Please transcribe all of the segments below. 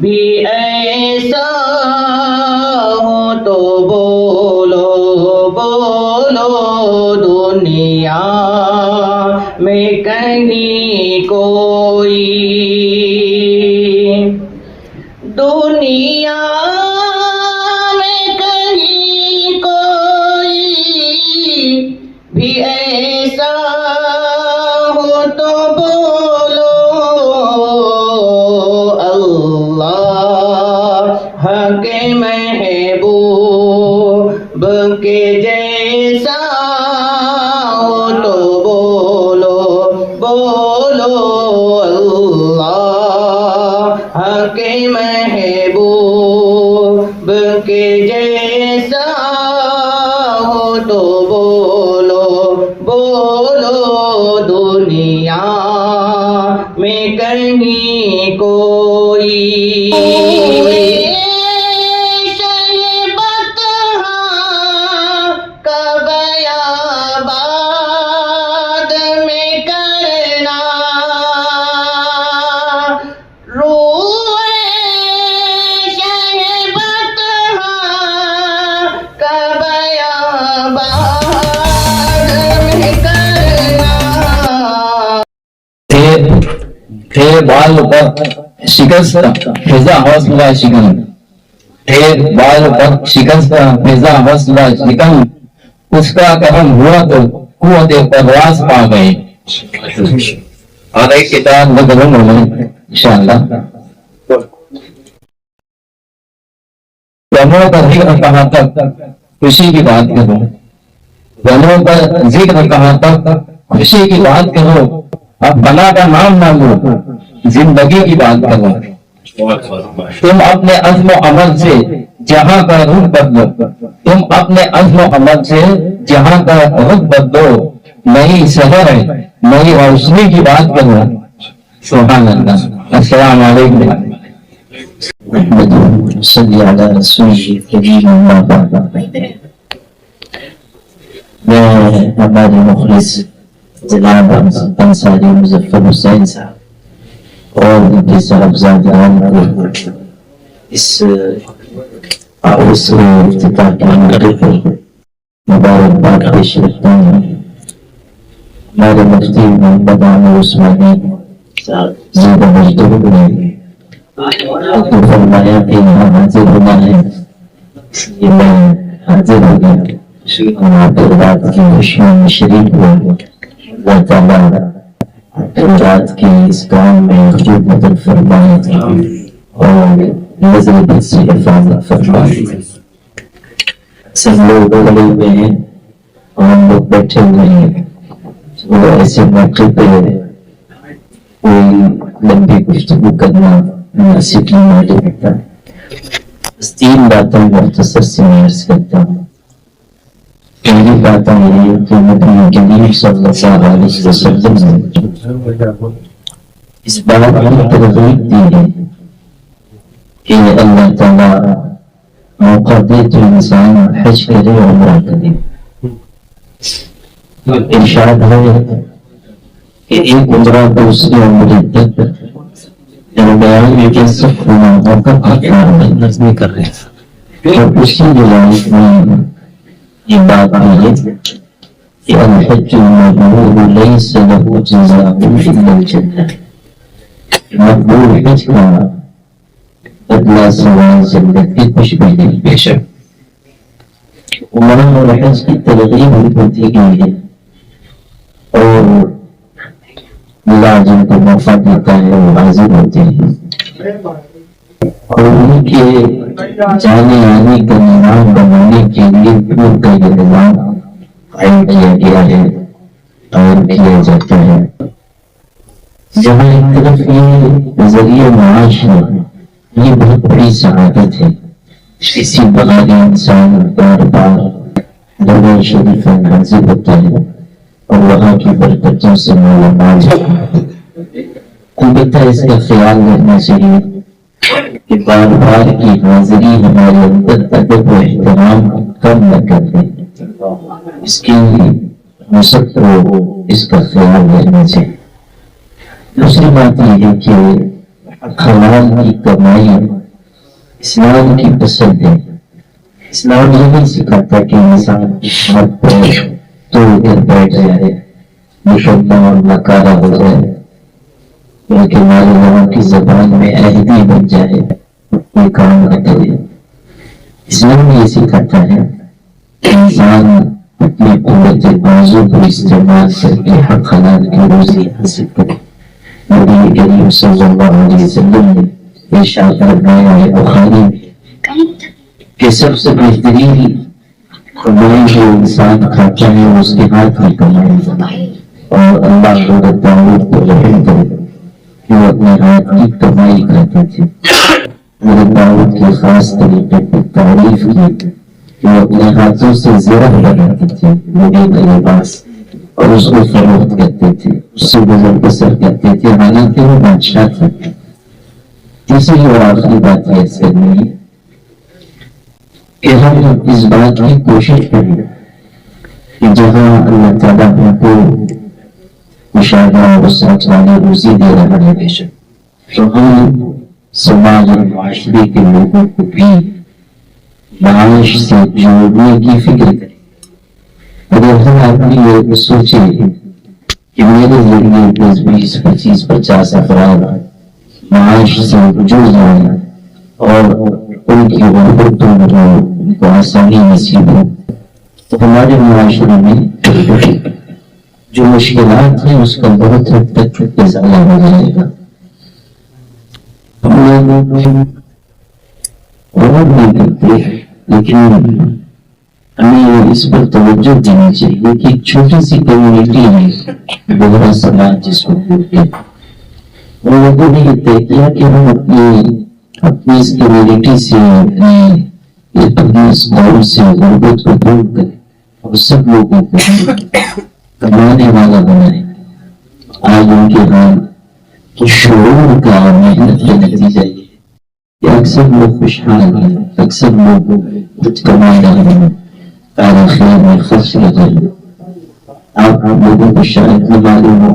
بھی ایسا ہو تو بولو بولو دنیا میں کہیں کوئی، دنیا میں کہیں کوئی بھی ایسا ہو تو بولو اللہ کے محبوب کے جیسا ہو تو بولو بولو اللہ کے محبوب کے جیسا ہو تو بولو بولو دنیا میں کہیں کوئی، بال پر شکست فضا حوصلہ شکن، بال پر شکست فضا حوصلہ شکن، اس کا کرم ہوا تو قوت پرواز پا گئے۔ اور ایک کتاب میں کروں گا انشاءاللہ، غموں کا ذکر کہاں تک خوشی کی بات کرو، غموں کا ذکر کہاں تک خوشی کی بات کرو، اب بلا کا نام نہ لو، زندگی کی بات کرو۔ تم اپنے عزم و عمل سے جہاں کا رخ بدلو، تم اپنے عزم و عمل سے جہاں کا رخ بدلو، نئی سحر ہے نئی روشنی کی بات کرو۔ سبحان اللہ۔ السلام علیکم۔ صلی علی رسول کریم۔ میں ہمارے مخلص جناب انصاری مظفر حسین صاحب اور ان کے صاحبزادگان کو اس افتتاح کے موقع پر مبارکباد پیش کرتا ہوں۔ ہمارے مفتی محمد عامر عثمانی زیادہ مجدد نے فرمایا کہ یہاں حاضر ہونا ہے، اس لیے میں حاضر ہو گیا۔ آپ رات کی خوشیوں میں شریک ہوا، اللہ تعالیٰ رات کی اس کام میں خوب مدد فرمائے اور نظر بد سے حفاظت فرمائے۔ سب لوگ بغل میں ہیں اور ہم لوگ بیٹھے ہوئے ہیں، وہ ایسے موقع پہ کوئی لمبی گفتگو کرنا مناسب نہیں معلوم ہوتا۔ بس 3 باتیں مختصر سے میں عرض کرتا ہوں۔ پہلی بات یہ ہے کہ نبی کریم صلی اللہ علیہ وسلم نے اس بات کی ترغیب دی ہے کہ اللہ تعالیٰ موقع دے تو انسان حج کرے اور عمرہ کرے۔ ارشاد ہے کہ ایک عمرہ دوسری عمرے تک درمیان میں کے سب گناہوں کا کفارہ نظمی کر رہے ہیں۔ اور اسی روایت میں یہ بات ہے کہ الحج المبرور لیس له جزاء الا الجنہ، مقبول حج کا بدلہ سوائے جنت کے کچھ بھی نہیں۔ بے شک عمرہ اور حج کی ترغیب ہوتی گئی ہے، اور اللہ جن کو موقع دیتا ہے وہ حاضر ہوتے ہیں، اور ان کے جانے آنے کا نظام بنانے کے لیے ٹور کا یہ نظام قائم کیا گیا ہے، قائم کیا جاتا ہے۔ جہاں ایک طرف یہ ذریعہ معاش ہے، یہ بہت بڑی سعادت ہے۔ کسی بغیر انسان بار بار دربار شریف میں حاضر ہوتا ہے اور وہاں کی برکتوں سے مالا مال ہے۔ البتہ اس کا خیال رکھنا چاہیے کہ بار بار کی حاضری ہمارے اندر ادب و احترام کم نہ کر دے، اس کے لیے ہم سب کو اس کا خیال رکھنا چاہیے۔ دوسری بات یہ ہے کہ حلال کی کمائی اسلام کی پسند ہے۔ اسلام یہ نہیں سکھاتا کہ انسان ہاتھ پیر توڑ کر بیٹھ جائے، مشبہ اور نکارا ہو جائے، بلکہ ہمارے لوگوں کی زبان میں عہدی بن جائے، یہ کام نہ کرے۔ اسلام یہ سکھاتا ہے کہ انسان اپنی قوت بازو کو استعمال کر کے حق حلال کی روزی حاصل کرے۔ نبی کریم صلی اللہ علیہ وسلم نے ارشاد فرمایا ہے بخاری میں کہ سب سے بہترین کمائی جو انسان کھاتا ہے اس کے ہاتھ کی کمائی، اور اللہ حضرت داؤد کو رحم کرے کہ وہ اپنے ہاتھ کی کمائی کھاتے تھے۔ حضرت داؤد کے خاص طریقے پر تعریف کی کہ وہ اپنے ہاتھوں سے زرہ بناتے تھے، لوگوں کا لباس، اور اس کو فروخت کرتے تھے، اس سے گزر بسر کرتے تھے، حالانکہ وہ بادشاہ تھے۔ تیسری اور آخری بات یہ کرنی ہے کہ ہم اس بات کی کوشش کریں کہ جہاں اللہ تعالیٰ ہم کو مشاہدہ اور سچ والی روزی دے رہا ہے تو ہم سماج اور معاشرے کے لوگوں کو بھی معاش سے جوڑنے کی فکر کریں۔ اگر ہم اپنی یہ سوچیں کہ میرے ذریعے 10 20 25 50 افراد معاش سے جڑ جائیں اور ان کی غربتوں کو ان کو آسانی نصیب ہو تو ہمارے معاشرے میں جو مشکلات ہیں اس کا بہت حد تک ازالہ ہو جائے گا۔ ہم لوگ غور نہیں کرتے، لیکن ہمیں اس پر توجہ دینی چاہیے کہ ایک چھوٹی سی کمیونٹی ہے بہرا سماج جس کو بولتے ہیں، ان لوگوں نے یہ طے کیا کہ ہم اپنی اس کمیونٹی سے اپنے اس قوم سے غربت کو دور کریں اور سب لوگوں کو کمانے والا بنائیں۔ آج ان کے ہاں شعور کا محنت کا نتیجہ یہ کہ اکثر لوگ خوشحال ہیں، اکثر لوگ خود کما رہے ہیں، خیر میں خرچ رہے ہیں۔ آپ لوگوں کو شاید نہ معلوم ہو،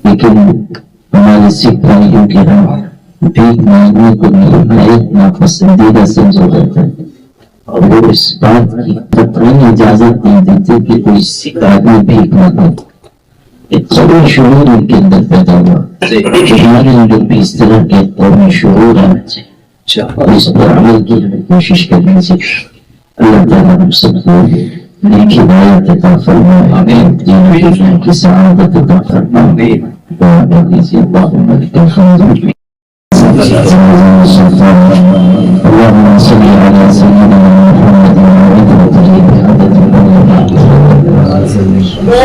لیکن ہمارے سکھ بھائیوں کے ہاں بھیک مانگنے کو نہایت ناپسندیدہ سمجھا جاتا ہے، اور وہ اس بات کی قطعی اجازت نہیں دیتے کہ کوئی سکھ آدمی بھیک مانگے۔ ایک قومی شعور ان کے اندر پیدا ہوا، ہمارے اندر بھی اس طرح کے قومی شعور آنا چاہیے اور اس پر عمل کی ہمیں کوشش کرنی چاہیے۔ اللہ تعالیٰ ہم سب کو نیک ہدایت عطا فرمائے، دین و دنیا کی سعادت عطا فرمائے۔ دعا کیجیے، اللہم لک الحمد اللهم صل على سيدنا محمد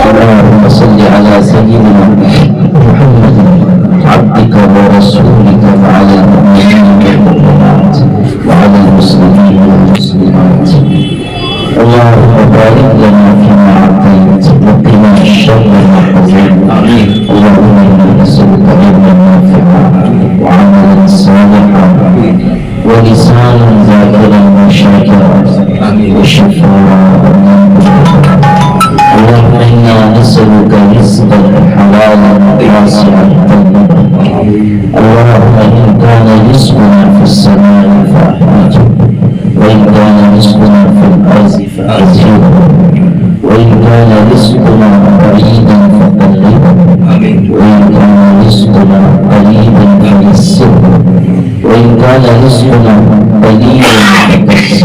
اللهم صل على سيدنا محمد عبدك ورسولك وعلى المؤمنين والمؤمنات وعلى المسلمين والمسلمات اللهم بارك لنا فيما اعطيت وقنا الشر ما قضيت اللهم انا نسالك علما نافعا وعملا صالحا ولسانا ذاكرا وشاكرا وشفاء اللهم انا نسالك رزقا حلالا واسعا طيبا اللهم ان كان رزقنا في السماء فاحمده وان كان رزقنا في الارض فازله وان كان رزقنا بعيدا فقربه وان كان رزقنا قريبا فيسره وان كان رزقنا قليلا فكسره